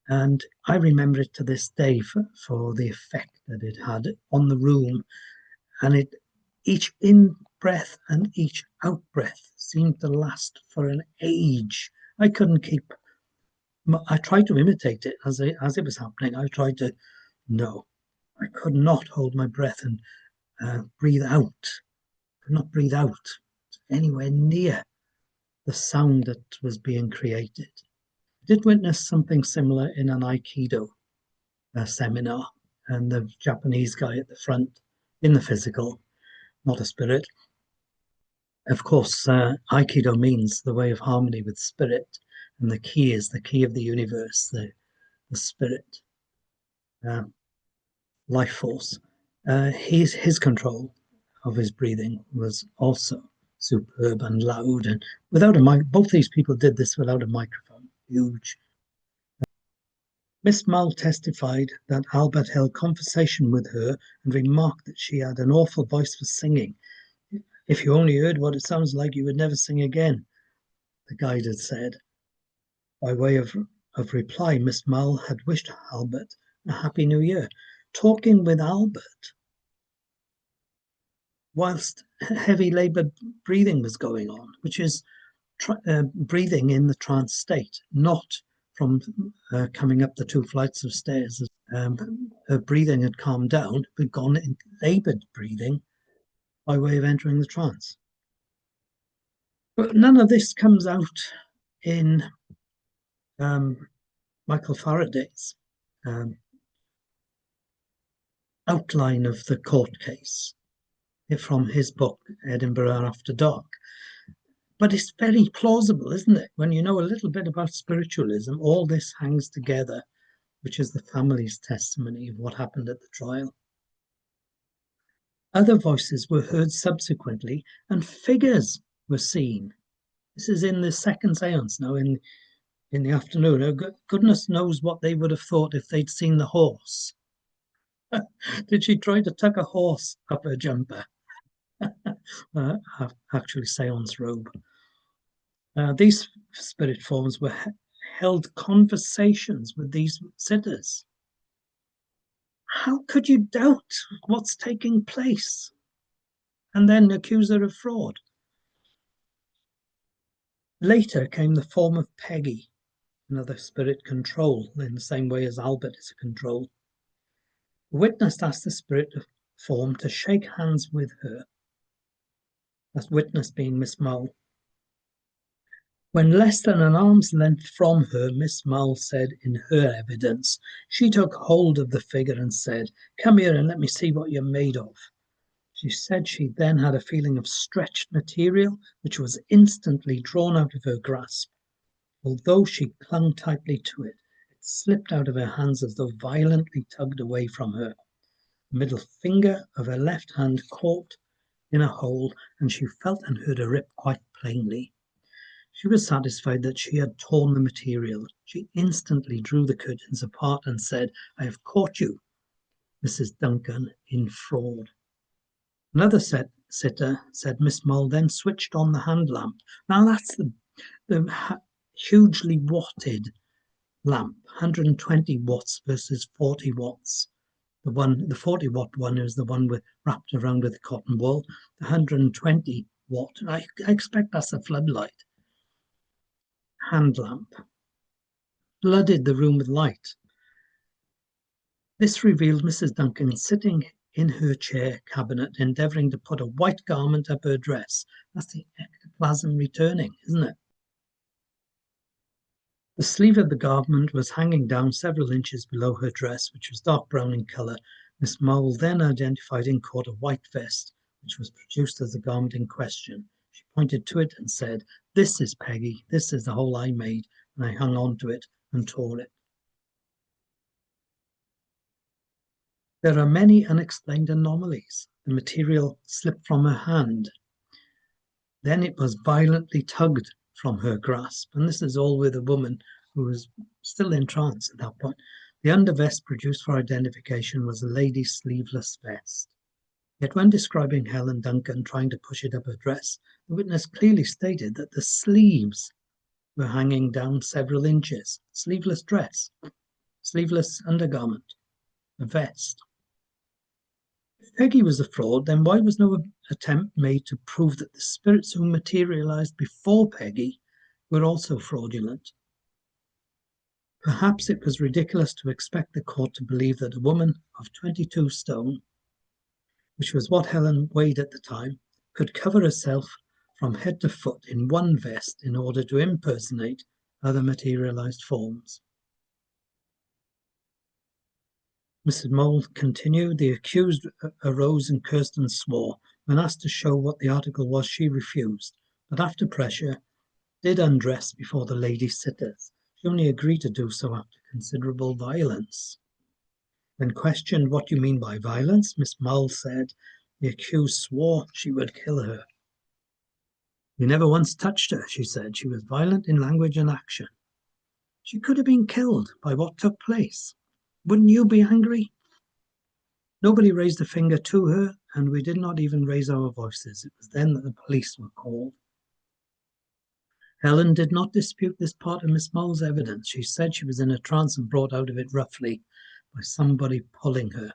And I remember it to this day for the effect that it had on the room. And each in-breath and each out-breath seemed to last for an age. I couldn't keep... I tried to imitate it as it was happening. I tried to... No, I could not hold my breath and breathe out. Could not breathe out anywhere near the sound that was being created. I did witness something similar in an Aikido seminar, and the Japanese guy at the front, in the physical, not a spirit. Of course, Aikido means the way of harmony with spirit, and the key is the key of the universe, the spirit, life force. His control of his breathing was also superb and loud, and without a mic. Both these people did this without a microphone. Huge. Miss Mull testified that Albert held conversation with her and remarked that she had an awful voice for singing. If you only heard what it sounds like, you would never sing again, the guide had said. By way of reply, Miss Mull had wished Albert a Happy New Year. Talking with Albert whilst heavy laboured breathing was going on, which is breathing in the trance state, not from coming up the 2 flights of stairs. Her breathing had calmed down, but gone in laboured breathing by way of entering the trance. But none of this comes out in Michael Faraday's outline of the court case from his book, Edinburgh After Dark. But it's very plausible, isn't it? When you know a little bit about spiritualism, all this hangs together, which is the family's testimony of what happened at the trial. Other voices were heard subsequently, and figures were seen. This is in the second séance now, in the afternoon. Goodness knows what they would have thought if they'd seen the horse. Did she try to tuck a horse up her jumper? Actually, séance robe. These spirit forms were held conversations with these sitters. How could you doubt what's taking place and then accuse her of fraud? Later came the form of Peggy, another spirit control, in the same way as Albert is a control. The witness asked the spirit form to shake hands with her. That witness being Miss Mull. When less than an arm's length from her, Miss Mull said in her evidence, she took hold of the figure and said, "Come here and let me see what you're made of." She said she then had a feeling of stretched material, which was instantly drawn out of her grasp. Although she clung tightly to it, it slipped out of her hands as though violently tugged away from her. The middle finger of her left hand caught in a hole, and she felt and heard a rip quite plainly. She was satisfied that she had torn the material. She instantly drew the curtains apart and said, "I have caught you, Mrs. Duncan, in fraud." Another sitter said Miss Mull then switched on the hand lamp. Now that's the hugely watted lamp, 120 watts versus 40 watts. The 40 watt one is the one wrapped around with cotton wool. The 120 watt, I expect that's a floodlight. Hand lamp flooded the room with light. This revealed Mrs. Duncan sitting in her chair cabinet, endeavouring to put a white garment up her dress. That's the ectoplasm returning, isn't it? The sleeve of the garment was hanging down several inches below her dress, which was dark brown in colour. Miss Mull then identified in court a white vest, which was produced as the garment in question. She pointed to it and said, "This is Peggy, this is the hole I made, and I hung on to it and tore it." There are many unexplained anomalies. The material slipped from her hand. Then it was violently tugged from her grasp, and this is all with a woman who was still in trance at that point. The undervest produced for identification was a lady's sleeveless vest. Yet when describing Helen Duncan trying to push it up her dress, the witness clearly stated that the sleeves were hanging down several inches. Sleeveless dress, sleeveless undergarment, a vest. If Peggy was a fraud, then why was no attempt made to prove that the spirits who materialized before Peggy were also fraudulent? Perhaps it was ridiculous to expect the court to believe that a woman of 22 stone, which was what Helen weighed at the time, could cover herself from head to foot in one vest in order to impersonate other materialized forms. Mrs. Mull continued. The accused arose and cursed and swore. When asked to show what the article was, she refused, but after pressure did undress before the lady sitters. She only agreed to do so after considerable violence. When questioned what you mean by violence, Miss Mull said the accused swore she would kill her. "You never once touched her," she said. "She was violent in language and action. She could have been killed by what took place. Wouldn't you be angry?" Nobody raised a finger to her, and we did not even raise our voices. It was then that the police were called. Helen did not dispute this part of Miss Mull's evidence. She said she was in a trance and brought out of it roughly by somebody pulling her.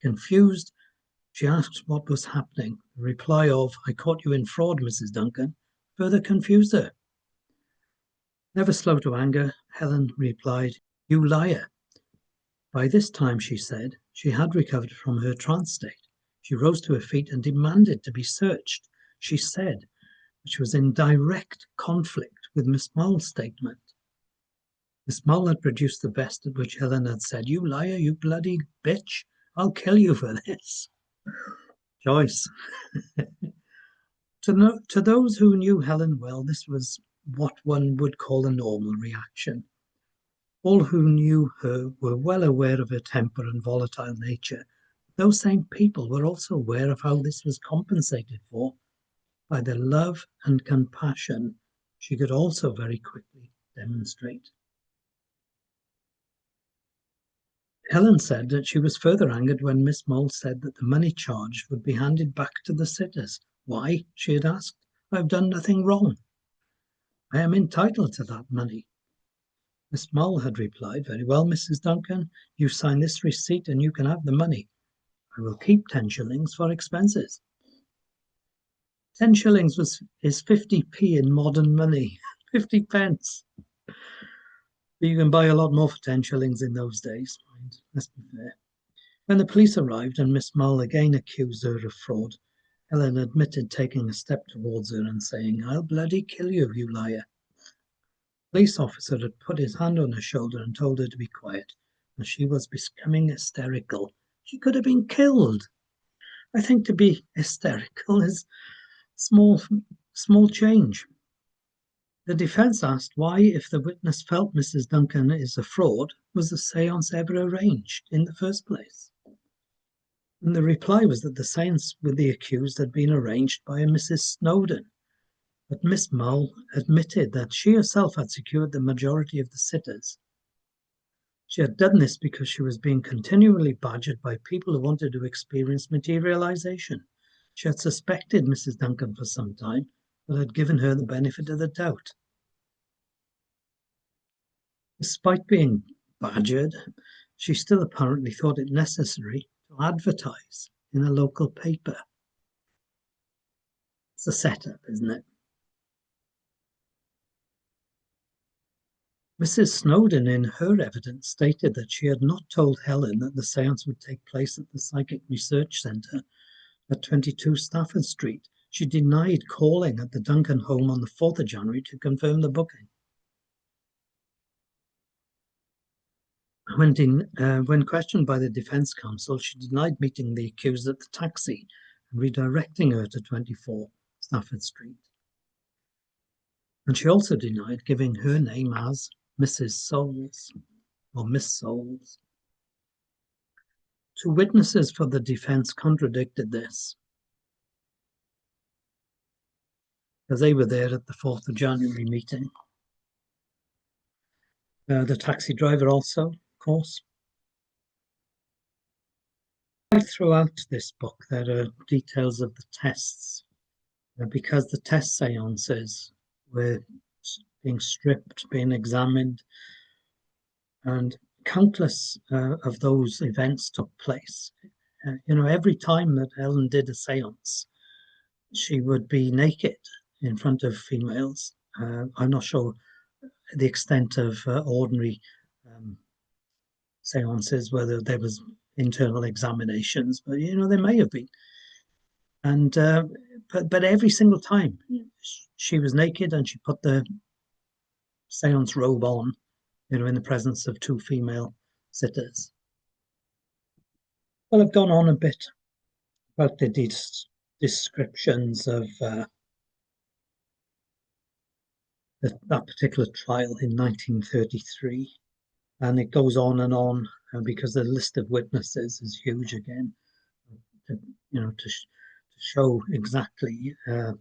Confused, She asked what was happening. The reply of, "I caught you in fraud, Mrs. Duncan," further confused her. Never slow to anger, Helen replied, "You liar." By this time, she said, she had recovered from her trance state. She rose to her feet and demanded to be searched. She said, which was in direct conflict with Miss Mole's statement. Miss Mole had produced the vest, at which Helen had said, "You liar, you bloody bitch, I'll kill you for this." Joyce. To those who knew Helen well, this was what one would call a normal reaction. All who knew her were well aware of her temper and volatile nature. Those same people were also aware of how this was compensated for by the love and compassion she could also very quickly demonstrate. Helen said that she was further angered when Miss Mole said that the money charged would be handed back to the sitters. "Why?" she had asked. "I've done nothing wrong. I am entitled to that money." Miss Mole had replied, "Very well, Mrs. Duncan, you sign this receipt and you can have the money. I will keep 10 shillings for expenses." 10 shillings is 50p in modern money, 50 pence. But you can buy a lot more for 10 shillings in those days. Let's be fair. When the police arrived and Miss Mole again accused her of fraud, Helen admitted taking a step towards her and saying, "I'll bloody kill you, you liar." The police officer had put his hand on her shoulder and told her to be quiet, as she was becoming hysterical. She could have been killed. I think to be hysterical is small change. The defence asked why, if the witness felt Mrs. Duncan is a fraud, was the séance ever arranged in the first place? And the reply was that the séance with the accused had been arranged by a Mrs. Snowdon. But Miss Mole admitted that she herself had secured the majority of the sitters. She had done this because she was being continually badgered by people who wanted to experience materialisation. She had suspected Mrs. Duncan for some time, but had given her the benefit of the doubt. Despite being badgered, she still apparently thought it necessary to advertise in a local paper. It's a setup, isn't it? Mrs. Snowdon, in her evidence, stated that she had not told Helen that the séance would take place at the Psychic Research Centre at 22 Stafford Street. She denied calling at the Duncan home on the 4th of January to confirm the booking. When questioned by the defence counsel, she denied meeting the accused at the taxi and redirecting her to 24 Stafford Street. And she also denied giving her name as Mrs. Souls or Miss Souls. Two witnesses for the defence contradicted this, as they were there at the 4th of January meeting. The taxi driver also, of course. Right throughout this book, there are details of the tests, because the test seances were being stripped, being examined, and countless of those events took place. Every time that Helen did a seance, she would be naked in front of females. I'm not sure the extent of ordinary seances, whether there was internal examinations, but there may have been. And but every single time she was naked and she put the seance robe on, in the presence of two female sitters. Well, I've gone on a bit about the descriptions of that particular trial in 1933, and it goes on because the list of witnesses is huge again. To show exactly that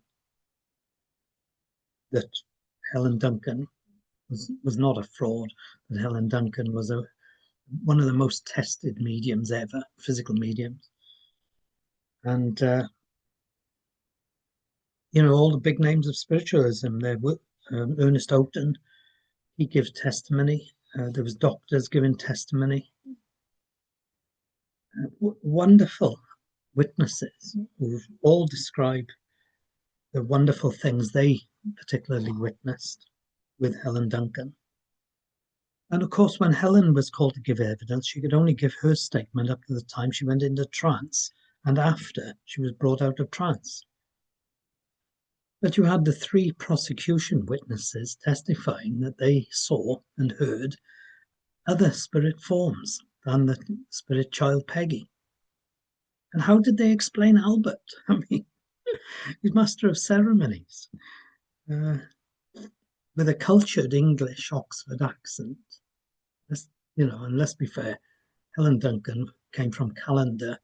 Helen Duncan was not a fraud, that Helen Duncan was one of the most tested mediums ever, physical mediums. And, all the big names of spiritualism, there were Ernest Oakton, he gives testimony. There was doctors giving testimony. Wonderful witnesses who all describe the wonderful things they particularly witnessed with Helen Duncan. And of course, when Helen was called to give evidence, she could only give her statement up to the time she went into trance and after she was brought out of trance. But you had the 3 prosecution witnesses testifying that they saw and heard other spirit forms than the spirit child Peggy. And how did they explain Albert? I mean, he's master of ceremonies with a cultured English Oxford accent. And let's be fair, Helen Duncan came from Callander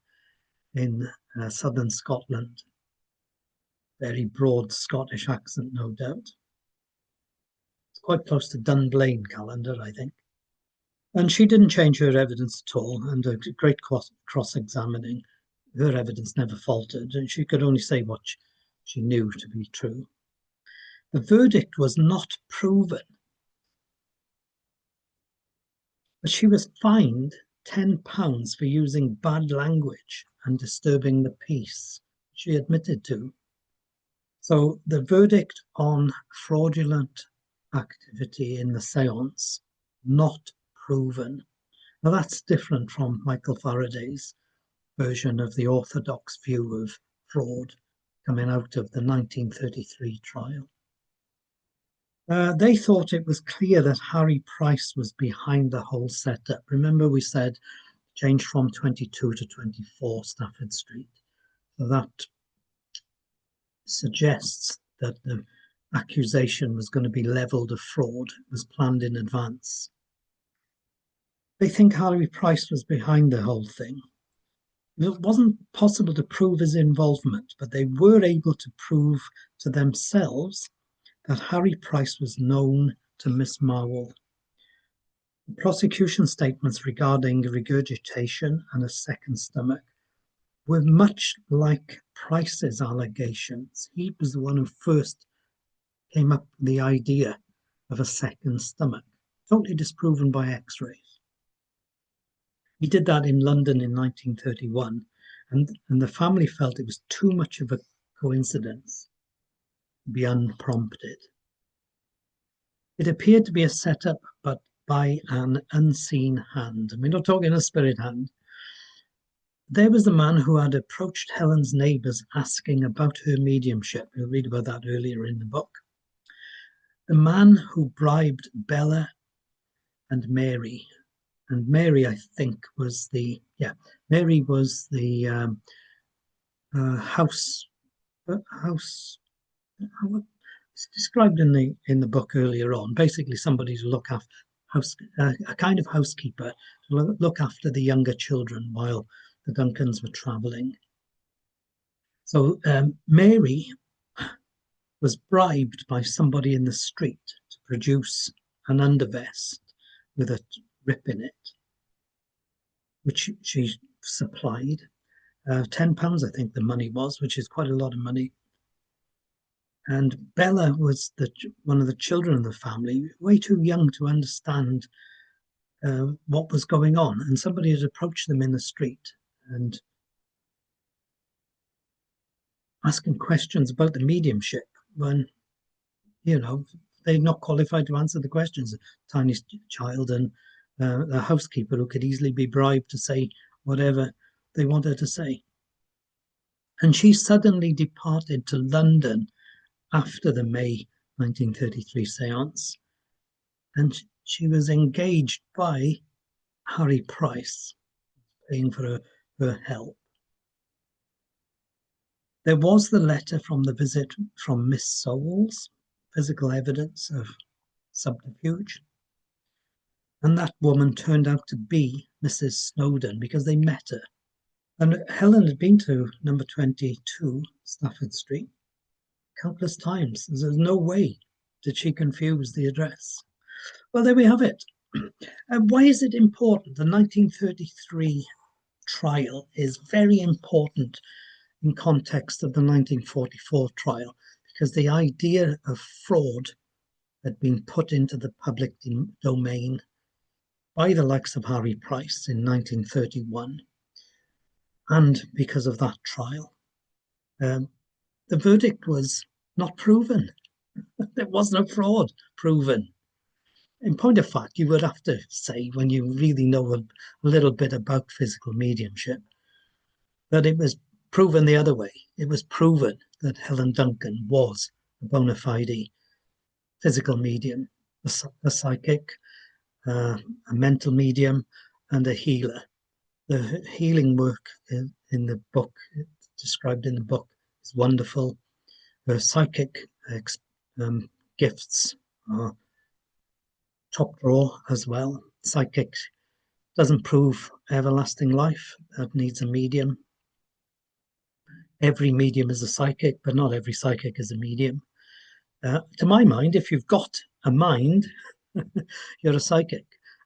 in southern Scotland. Very broad Scottish accent, no doubt. It's quite close to Dunblane, Callander, I think. And she didn't change her evidence at all, and a great cross-examining. Her evidence never faltered, and she could only say what she knew to be true. The verdict was not proven, but she was fined £10 for using bad language and disturbing the peace, she admitted to. So the verdict on fraudulent activity in the séance, not proven. Now that's different from Michael Faraday's version of the orthodox view of fraud coming out of the 1933 trial. They thought it was clear that Harry Price was behind the whole setup. Remember we said changed from 22 to 24 Stafford Street. So that suggests that the accusation was going to be levelled of fraud. It was planned in advance. They think Harry Price was behind the whole thing. It wasn't possible to prove his involvement, but they were able to prove to themselves that Harry Price was known to Miss Marwell. The prosecution statements regarding regurgitation and a second stomach were much like Price's allegations. He was the one who first came up with the idea of a second stomach, totally disproven by X-rays. He did that in London in 1931, and the family felt it was too much of a coincidence to be unprompted. It appeared to be a setup, but by an unseen hand. And we're not talking a spirit hand. There was the man who had approached Helen's neighbours asking about her mediumship. We'll read about that earlier in the book. The man who bribed Bella and Mary. And Mary, I think, was the house. It's described in the book earlier on. Basically, somebody to look after a kind of housekeeper to look after the younger children while the Duncans were travelling. So Mary was bribed by somebody in the street to produce an undervest with a rip in it, which she supplied. £10, I think the money was, which is quite a lot of money. And Bella was one of the children of the family, way too young to understand what was going on. And somebody had approached them in the street and asking questions about the mediumship when, they're not qualified to answer the questions. A tiny child and a housekeeper who could easily be bribed to say whatever they wanted to say. And she suddenly departed to London after the May 1933 séance, and she was engaged by Harry Price, paying for her help. There was the letter from the visit from Miss Souls, physical evidence of subterfuge. And that woman turned out to be Mrs. Snowdon because they met her. And Helen had been to number 22 Stafford Street countless times. There's no way did she confuse the address. Well, there we have it. And why is it important? The 1933 trial is very important in context of the 1944 trial, because the idea of fraud had been put into the public domain by the likes of Harry Price in 1931. And because of that trial, the verdict was not proven. There was no fraud proven. In point of fact, you would have to say, when you really know a little bit about physical mediumship, that it was proven the other way. It was proven that Helen Duncan was a bona fide physical medium, a psychic, a mental medium, and a healer. The healing work in the book, described in the book, is wonderful. Her psychic gifts are top drawer as well. Psychic doesn't prove everlasting life. That needs a medium. Every medium is a psychic, but not every psychic is a medium. To my mind, if you've got a mind, you're a psychic.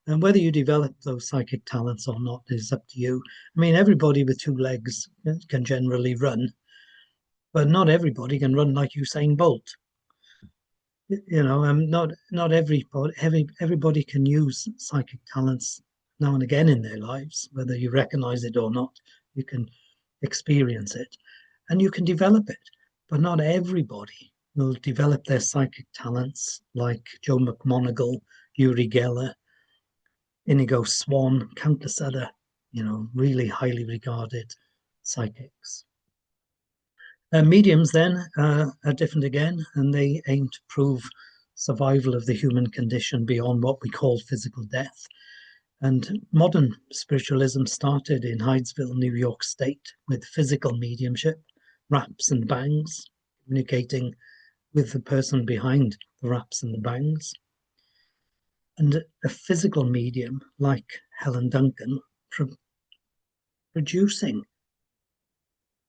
And whether you develop those psychic talents or not is up to you. I mean, everybody with two legs can generally run, but not everybody can run like Usain Bolt. You know, not everybody can use psychic talents now and again in their lives, whether you recognize it or not. You can experience it, and you can develop it, but not everybody will develop their psychic talents like Joe McMoneagle, Uri Geller, Inigo Swan, countless other, really highly regarded psychics. Mediums then are different again, and they aim to prove survival of the human condition beyond what we call physical death. And modern spiritualism started in Hydesville, New York State, with physical mediumship, raps and bangs, communicating with the person behind the raps and the bangs. And a physical medium like Helen Duncan producing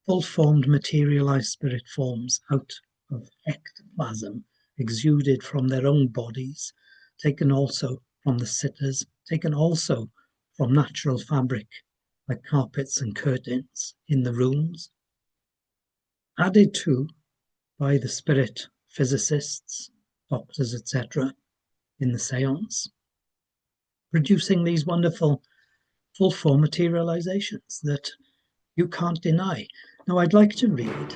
full-formed materialized spirit forms out of ectoplasm exuded from their own bodies, taken also from the sitters, taken also from natural fabric like carpets and curtains in the rooms, added to by the spirit physicists, doctors, etc., in the séance, producing these wonderful full-form materializations that you can't deny. Now, I'd like to read